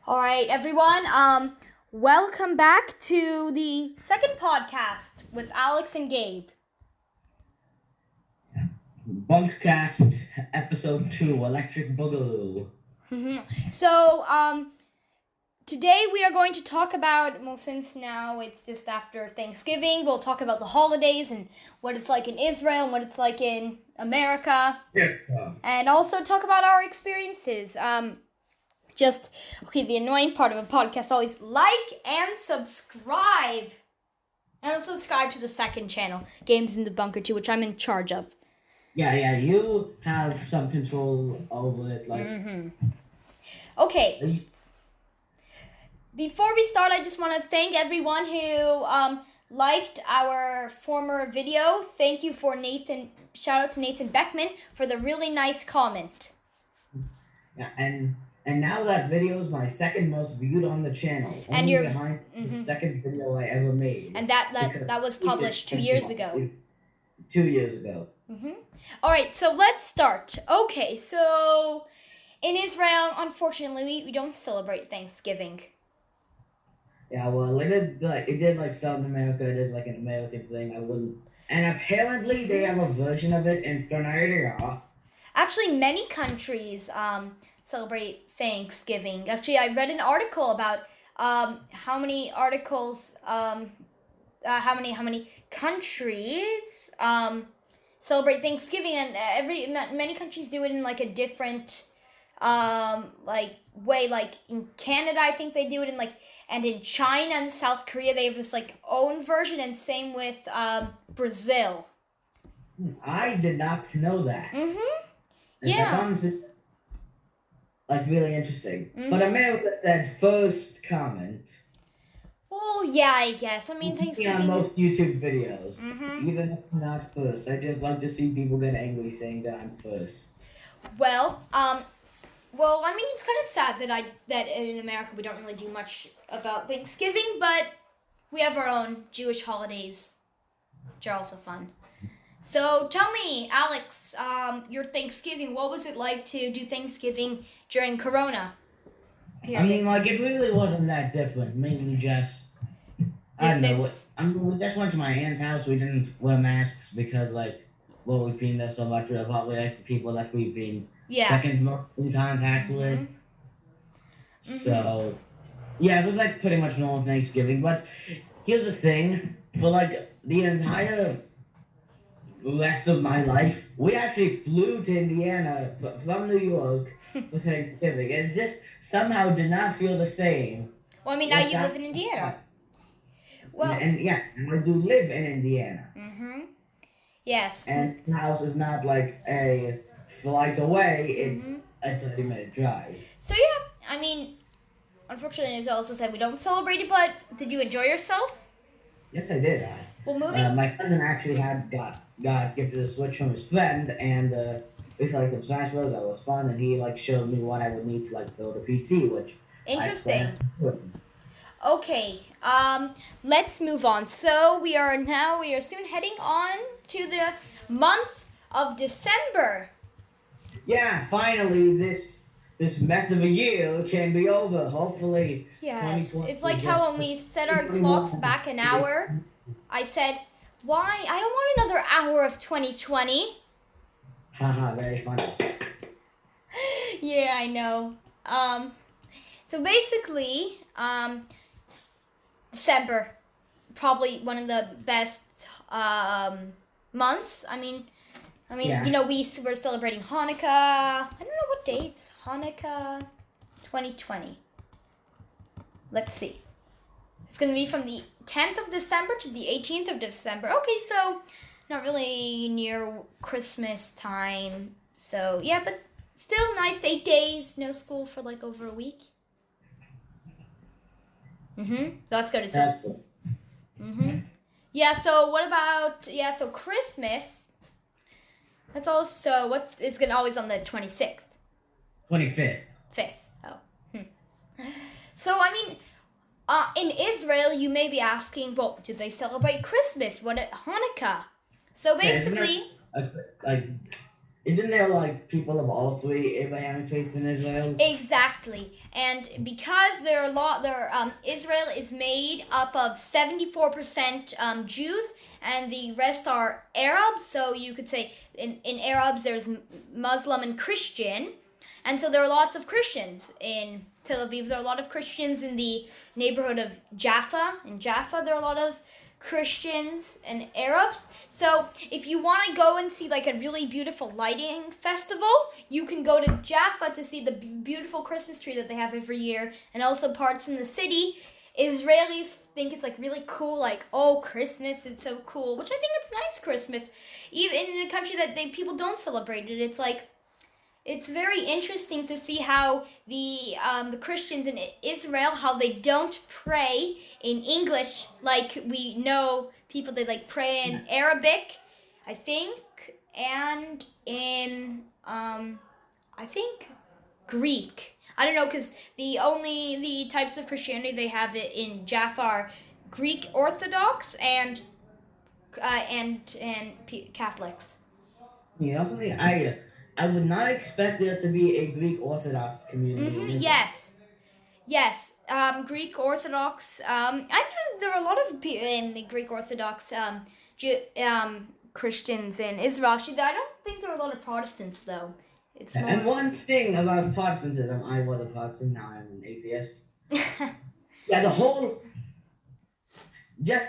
All right, everyone. Welcome back to the second podcast with Alex and Gabe. Bunkcast episode 2, Electric Boogaloo. So, today we are going to talk about, since now it's just after Thanksgiving, we'll talk about the holidays and what it's like in Israel and what it's like in America. And also talk about our experiences. The annoying part of a podcast, always like and subscribe. And also subscribe to the second channel, Games in the Bunker 2, which I'm in charge of. Yeah, you have some control over it, Okay. Before we start, I just want to thank everyone who liked our former video. Thank you for Nathan. Shout out to Nathan Beckman for the really nice comment. Yeah, and now that video is my second most viewed on the channel. And you're behind the second video I ever made. And that was published 2 years ago. 2 years ago. All right, so let's start. Okay, so in Israel, unfortunately, we don't celebrate Thanksgiving. Yeah, well, it did South America. It is like an American thing. And apparently they have a version of it in Canada. Actually, many countries celebrate Thanksgiving. Actually, I read an article about how many countries celebrate Thanksgiving, and many countries do it in like a different way. Like in Canada, I think they do it in and in China and South Korea, they have this own version, and same with Brazil. I did not know that. Yeah. That sounds really interesting. But America said first comment. Well, yeah, I guess. I mean, Thanksgiving. On most YouTube videos, even if I'm not first, I just like to see people get angry saying that I'm first. Well, I mean, it's kind of sad that in America we don't really do much about Thanksgiving, but we have our own Jewish holidays, which are also fun. So tell me, Alex, your Thanksgiving, what was it like to do Thanksgiving during Corona? Periods? I mean, it really wasn't that different. Mainly just distance. We just went to my aunt's house. We didn't wear masks because, we've been there so much. We're probably the people that we've been second most in contact with. So, yeah, it was pretty much normal Thanksgiving. But here's the thing: for the entire rest of my life, we actually flew to Indiana from New York for Thanksgiving, and it just somehow did not feel the same. Well, I mean, now you live in Indiana. Well, I do live in Indiana. Yes. And the house is not a flight away; it's a 30-minute drive. So yeah, I mean, unfortunately, as I also said, we don't celebrate it. But did you enjoy yourself? Yes, I did. Well, moving. My cousin actually got gifted a Switch from his friend, and we played some Smash Bros. That was fun, and he showed me what I would need to build a PC, which interesting. Okay, let's move on. So we are soon heading on to the month of December. Yeah, finally this mess of a year can be over. Hopefully. Yes, it's like how when we set our clocks back an hour, I said, why? I don't want another hour of 2020. Haha, very funny. Yeah, I know. So basically, December, probably one of the best months. I mean, yeah. We were celebrating Hanukkah. I don't know what dates. Hanukkah 2020. Let's see. It's going to be from the 10th of December to the 18th of December. Okay, so not really near Christmas time. So, yeah, but still nice. 8 days. No school for over a week. So that's good. That's good. Yeah, so what about, so Christmas, that's also, it's going to always on the 26th. 25th. 5th, oh. So, I mean, in Israel, you may be asking, well, do they celebrate Christmas? What at Hanukkah? So basically, isn't there like people of all three Abrahamic faiths in Israel? Exactly, and because Israel is made up of 74% Jews, and the rest are Arabs. So you could say in Arabs there's Muslim and Christian, and so there are lots of Christians in Tel Aviv. There are a lot of Christians in the neighborhood of Jaffa. In Jaffa, there are a lot of Christians and Arabs. So if you want to go and see like a really beautiful lighting festival, you can go to Jaffa to see the beautiful Christmas tree that they have every year, and also parts in the city. Israelis think it's like really cool, like, oh, Christmas, it's so cool, which I think it's nice Christmas. Even in a country that people don't celebrate it, it's like, it's very interesting to see how the Christians in Israel, how they don't pray in English like we know people. They like pray in Arabic, I think, and in I think Greek. I don't know, because the types of Christianity they have it in Jaffa are Greek Orthodox and Catholics. You know something? I would not expect there to be a Greek Orthodox community. Mm-hmm, yes. Greek Orthodox. I know there are a lot of Greek Orthodox Christians in Israel. Actually, I don't think there are a lot of Protestants though. It's more... And one thing about Protestantism, I was a Protestant, now I'm an atheist. Yeah, just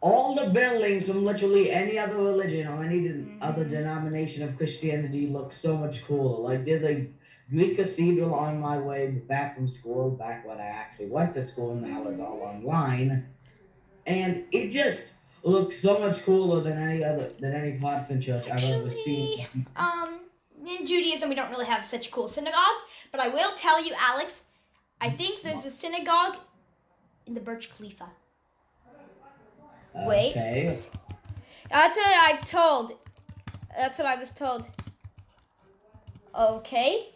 all the buildings from literally any other religion or any other denomination of Christianity look so much cooler. Like there's a Greek cathedral on my way back from school, back when I actually went to school, now it's all online. And it just looks so much cooler than any Protestant church I've ever seen. In Judaism, we don't really have such cool synagogues, but I will tell you, Alex, I think there's a synagogue in the Burj Khalifa. Wait. Okay. That's what I was told. Okay.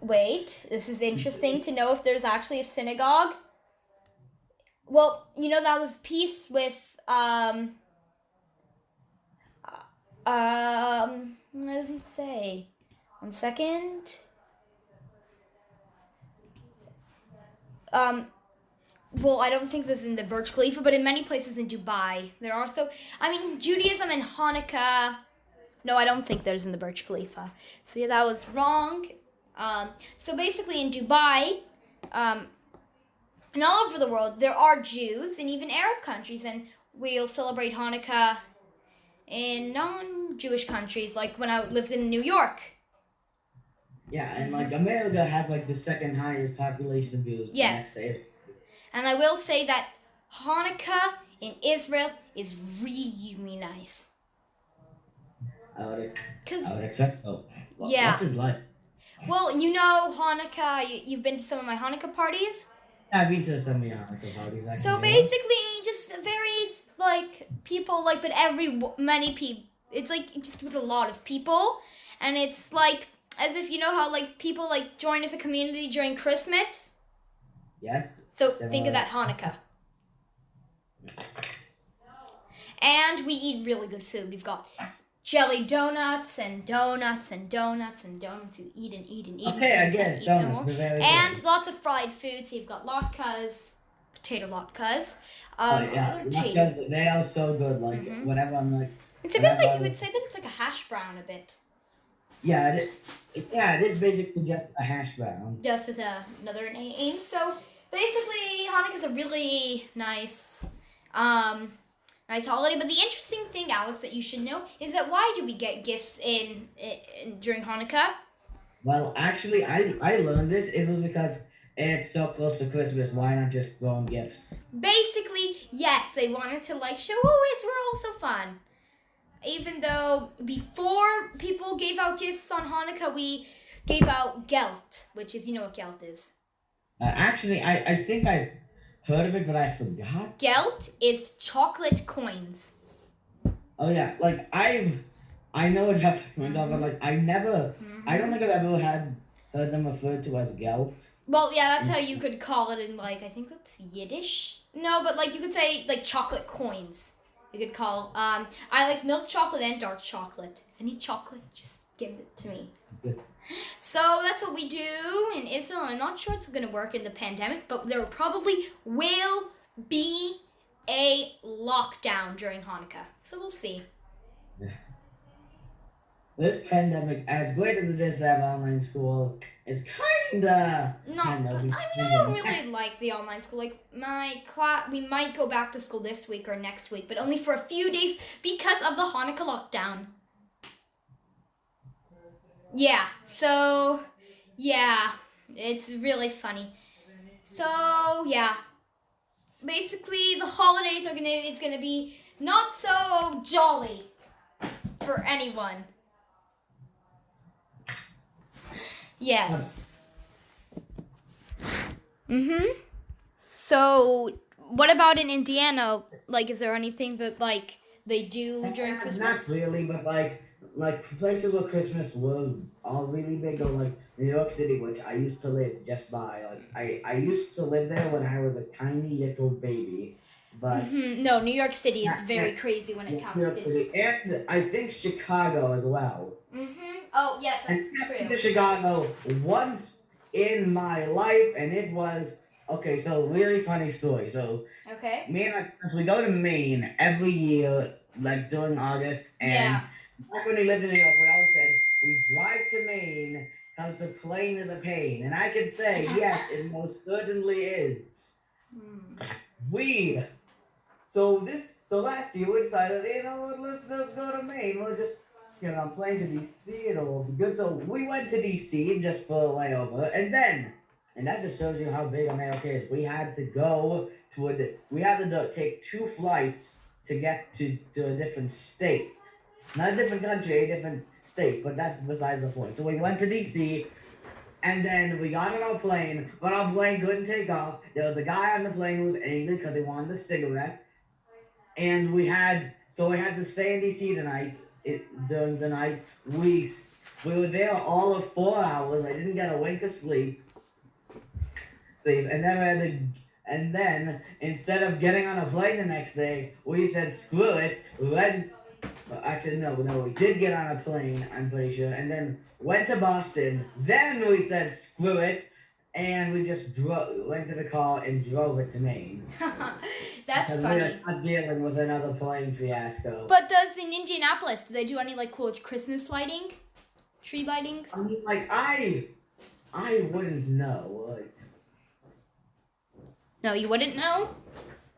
Wait, this is interesting to know if there's actually a synagogue. Well, you know that was peace with it doesn't say. 1 second. Well, I don't think this is in the Burj Khalifa, but in many places in Dubai, there are. So, Judaism and Hanukkah. No, I don't think there's in the Burj Khalifa. So yeah, that was wrong. So basically in Dubai, and all over the world, there are Jews in even Arab countries, and we'll celebrate Hanukkah in non-Jewish countries, like when I lived in New York. Yeah, and like America has like the second highest population of Jews. Yes. And I will say that Hanukkah in Israel is really nice. I would accept. Oh, yeah. What's it like? Well, you know Hanukkah. You've been to some of my Hanukkah parties. I've been to some of your Hanukkah parties. So basically, just very like people like, but many people. It's like just with a lot of people, and it's like as if you know how like people like join as a community during Christmas. Yes. So think of that Hanukkah. And we eat really good food. We've got jelly donuts and donuts and donuts and donuts. You eat and eat and eat. Okay, again, donuts. And lots of fried food. So you've got latkes, potato latkes. Latkes, they are so good. Like whenever I'm like, it's a bit like you would say that it's like a hash brown a bit. Yeah, it is basically just a hash brown. Just with another name. So basically, Hanukkah's a really nice holiday. But the interesting thing, Alex, that you should know is that why do we get gifts in during Hanukkah? Well, actually, I learned this. It was because it's so close to Christmas. Why not just throw in gifts? Basically, yes, they wanted to like show, we're also fun. Even though before people gave out gifts on Hanukkah, we gave out gelt, which is, you know what gelt is. Actually, I think I've heard of it, but I forgot. Gelt is chocolate coins. Oh yeah, like I know it's happened, but like I don't think I've ever heard them referred to as gelt. Well, yeah, that's how you could call it in like, I think that's Yiddish. No, but like you could say like chocolate coins. you could call. I like milk chocolate and dark chocolate. Any chocolate, just give it to me. So that's what we do in Israel. I'm not sure it's going to work in the pandemic, but there probably will be a lockdown during Hanukkah. So we'll see. This pandemic, as great as it is to have online school, is kinda. I don't really like the online school. Like my class, we might go back to school this week or next week, but only for a few days because of the Hanukkah lockdown. Yeah, so, yeah, it's really funny. So, yeah, basically the holidays it's gonna be not so jolly for anyone. Yes. So, what about in Indiana? Like, is there anything that, like, they do during Christmas? Not really, but like places where Christmas was all really big, or like New York City, which I used to live just by. Like I used to live there when I was a tiny little baby, but No, New York City is very crazy when it comes New York to. City, and I think Chicago as well. Oh yes, that's And true. I've been to Chicago once in my life, and it was okay. So really funny story. So Okay. me and my friends, we go to Maine every year, like during August, and back when we lived in New York, we always said we drive to Maine because the plane is a pain, and I can say yes, it most certainly is. So last year we decided, what, let's go to Maine. We'll just get on a plane to DC, and it'll be good. So we went to DC just for a layover, and that just shows you how big America is. We had to go we had to take 2 flights to get to a different state. Not a different country, a different state, but that's besides the point. So we went to DC, and then we got on our plane, but our plane couldn't take off. There was a guy on the plane who was angry because he wanted a cigarette, and we had to stay in DC tonight. During the night, we were there all of 4 hours. I didn't get a wink of sleep. And then instead of getting on a plane the next day, we said screw it. Actually, no, we did get on a plane, I'm pretty sure, and then went to Boston. Then we said screw it, and we just went to the car and drove it to Maine. That's funny. We're not dealing with another plane fiasco. But does in Indianapolis, do they do any like cool Christmas lighting? Tree lightings? I mean, like, I wouldn't know. Like, no, you wouldn't know?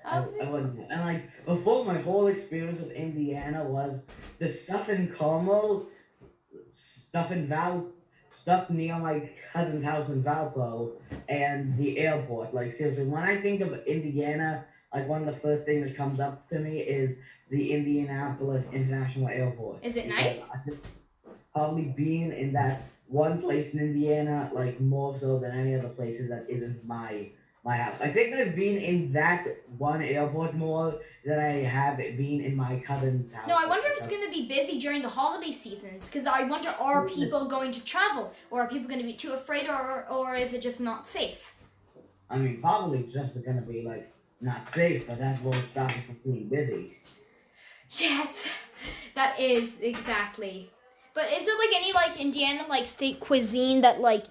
I wouldn't know. And like, before, my whole experience with Indiana was the stuff in Carmel, stuff near my cousin's house in Valpo, and the airport. Like, seriously, when I think of Indiana, like, one of the first things that comes up to me is the Indianapolis International Airport. Is it nice? Probably being in that one place in Indiana, like, more so than any other places that isn't my house. I think I've been in that one airport more than I have been in my cousin's house. No, I wonder if it's going to be busy during the holiday seasons. Because I wonder, are people going to travel? Or are people going to be too afraid? Or is it just not safe? I mean, probably just going to be, like, not safe, but that won't stop it from being busy. Yes, that is exactly. But is there, like, any, like, Indiana, like, state cuisine that, like,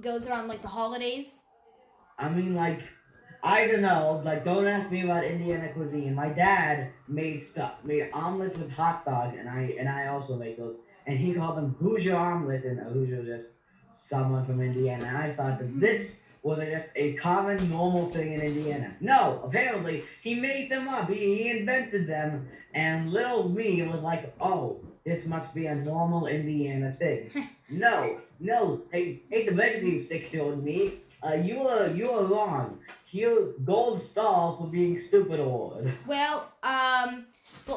goes around, like, the holidays? I mean, like, I don't know. Like, don't ask me about Indiana cuisine. My dad made omelets with hot dogs, and I also make those. And he called them Hoosier omelets, and Hoosier was just someone from Indiana. And I thought that this was just a common, normal thing in Indiana. No, apparently he made them up. He invented them, and little me was like, oh, this must be a normal Indiana thing. No. Hey, to break it to you, 6-year-old me. You are wrong. Here, gold star for being stupid award. Well,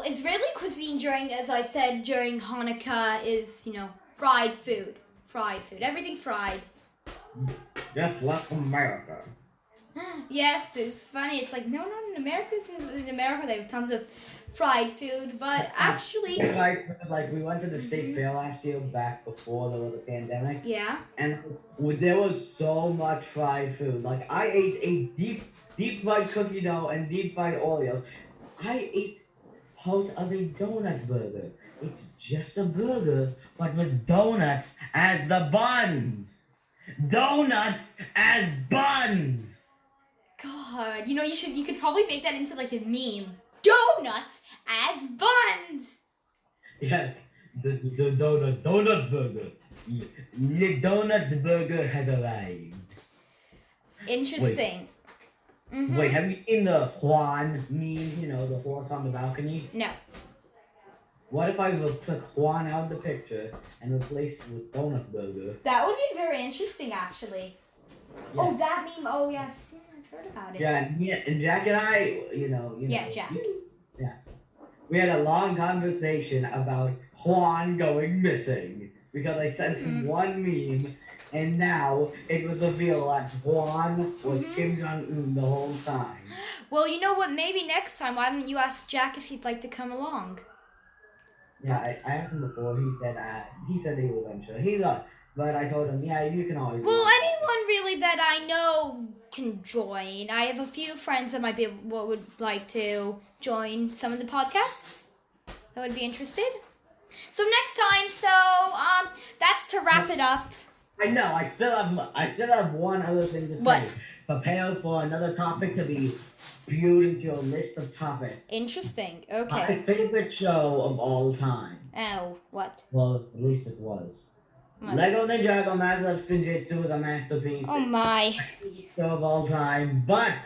Israeli cuisine as I said, during Hanukkah is, fried food. Everything fried. Just like America. Yes, it's funny. It's like, no, in America they have tons of fried food, but actually... Like, we went to the state fair last year, back before there was a pandemic. Yeah. And there was so much fried food. Like, I ate a deep fried cookie dough and deep fried Oreos. I ate host of a donut burger. It's just a burger, but with donuts as the buns. Donuts as buns. God, you could probably make that into like a meme. Donuts as buns. Yeah, the donut burger. The donut burger has arrived. Interesting. Wait, have you seen the Juan meme? You know, the horse on the balcony? No. What if I took Juan out of the picture and replaced it with Donut Burger? That would be very interesting, actually. Yeah. Oh, that meme. Oh, yes. I've heard about it. Yeah, and Jack and I, Yeah, Jack. We had a long conversation about Juan going missing because I sent him one meme, and now it was revealed that Juan was Kim Jong-un the whole time. Well, you know what? Maybe next time, why don't you ask Jack if he'd like to come along? Yeah, I asked him before. He said he was unsure. But I told him, yeah, you can always. Well, anyone really that I know can join. I have a few friends that would like to join some of the podcasts. That would be interested. So next time, that's to wrap it up. I know. I still have one other thing to say. What? Prepare for another topic to be spewed into your list of topics. Interesting. Okay. My favorite show of all time. Oh, what? Well, at least it was. What? Lego Ninjago Master of Spinjitzu is a masterpiece. Oh my. Show of all time, but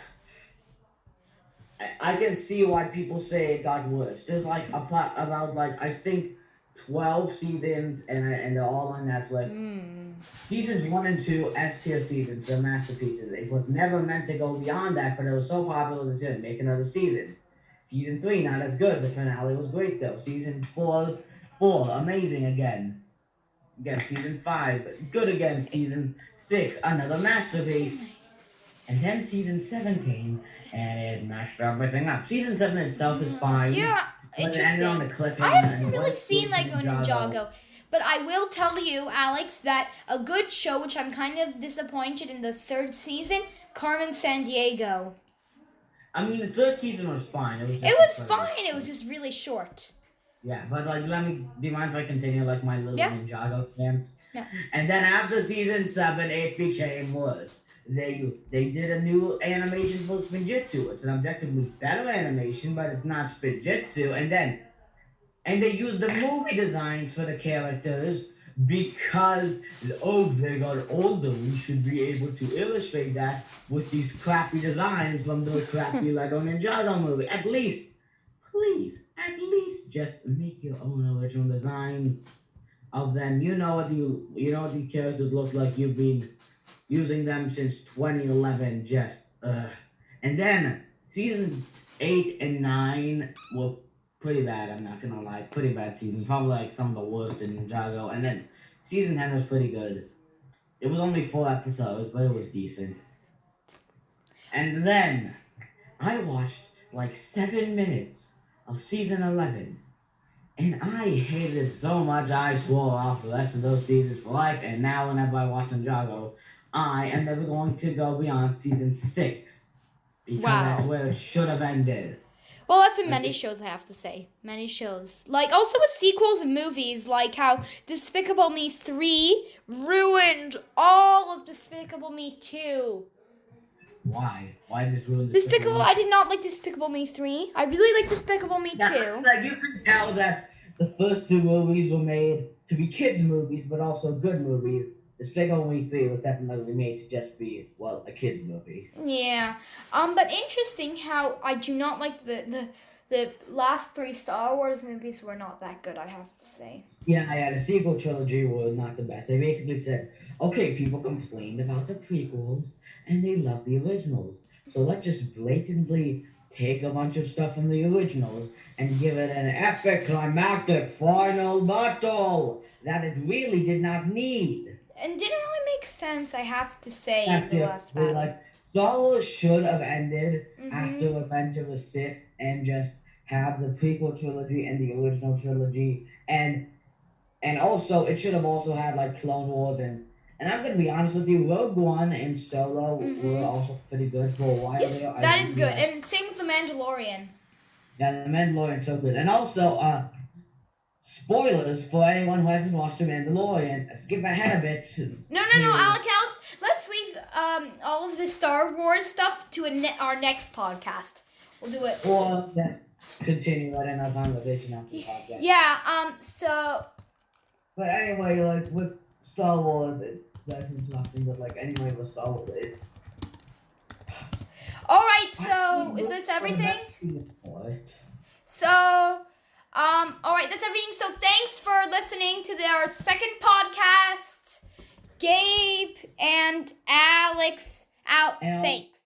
I can see why people say it got worse. There's like about I think 12 seasons, and they're all on Netflix. Seasons 1 and 2, S-tier seasons, they're masterpieces. It was never meant to go beyond that, but it was so popular they said make another season. Season 3, not as good. The finale was great though. Season 4, amazing again. Again, season 5, good again. Season 6, another masterpiece. And then season 7 came, and it mashed everything up. Season 7 itself is fine. Yeah, but interesting. it ended on a cliffhanger. I haven't really seen Lego Ninjago. But I will tell you, Alex, that a good show, which I'm kind of disappointed in the 3rd season, Carmen Sandiego. I mean, the 3rd season was fine. It was fine. It was just really short. Yeah, but do you mind if I continue my little Ninjago camp? Yeah. And then after season 7, it became worse. They did a new animation for Spinjitzu. It's an objectively better animation, but it's not Spinjitzu. And they used the movie designs for the characters because, they got older. We should be able to illustrate that with these crappy designs from the crappy Lego Ninjago movie. At least just make your own original designs of them. You know what the characters look like. You've been using them since 2011. And then season 8 and 9 were pretty bad. I'm not gonna lie, pretty bad seasons. Probably some of the worst in Ninjago. And then season 10 was pretty good. It was only 4 episodes, but it was decent. And then I watched 7 minutes of season 11. And I hated it so much I swore off the rest of those seasons for life. And now whenever I watch Ninjago, I am never going to go beyond season 6. Because that's where it should have ended. Well, that's in many shows, I have to say. Many shows. Also with sequels and movies, like how Despicable Me 3 ruined all of Despicable Me 2. Why? Why did it ruin Despicable? I did not like Despicable Me 3. I really like Despicable Me 2. You can tell that the first 2 movies were made to be kids' movies, but also good movies. Despicable Me 3 was definitely made to just be, a kids' movie. Yeah. But interesting how I do not like the last 3 Star Wars movies were not that good, I have to say. Yeah, the sequel trilogy were not the best. They basically said, okay, people complained about the prequels, and they love the originals. So let's just blatantly take a bunch of stuff from the originals and give it an epic, climactic final battle that it really did not need. And didn't really make sense, I have to say, in the last battle. Star Wars should have ended after Revenge of the Sith and just have the prequel trilogy and the original trilogy. And also, it should have also had, Clone Wars and I'm going to be honest with you, Rogue One and Solo were also pretty good for a while. Yes, that is good. And same with The Mandalorian. Yeah, The Mandalorian's so good. And also, spoilers for anyone who hasn't watched The Mandalorian. Skip ahead a bit. No, Alex. Let's leave all of the Star Wars stuff to our next podcast. We'll do it. Or continue at another conversation after the podcast. Yeah. But anyway, like with Star Wars, it's nothing. But like anyway, with Star Wars, it's. All right. So is this everything? So, all right, that's everything. So thanks for listening to our second podcast. Gabe and Alex out. Thanks.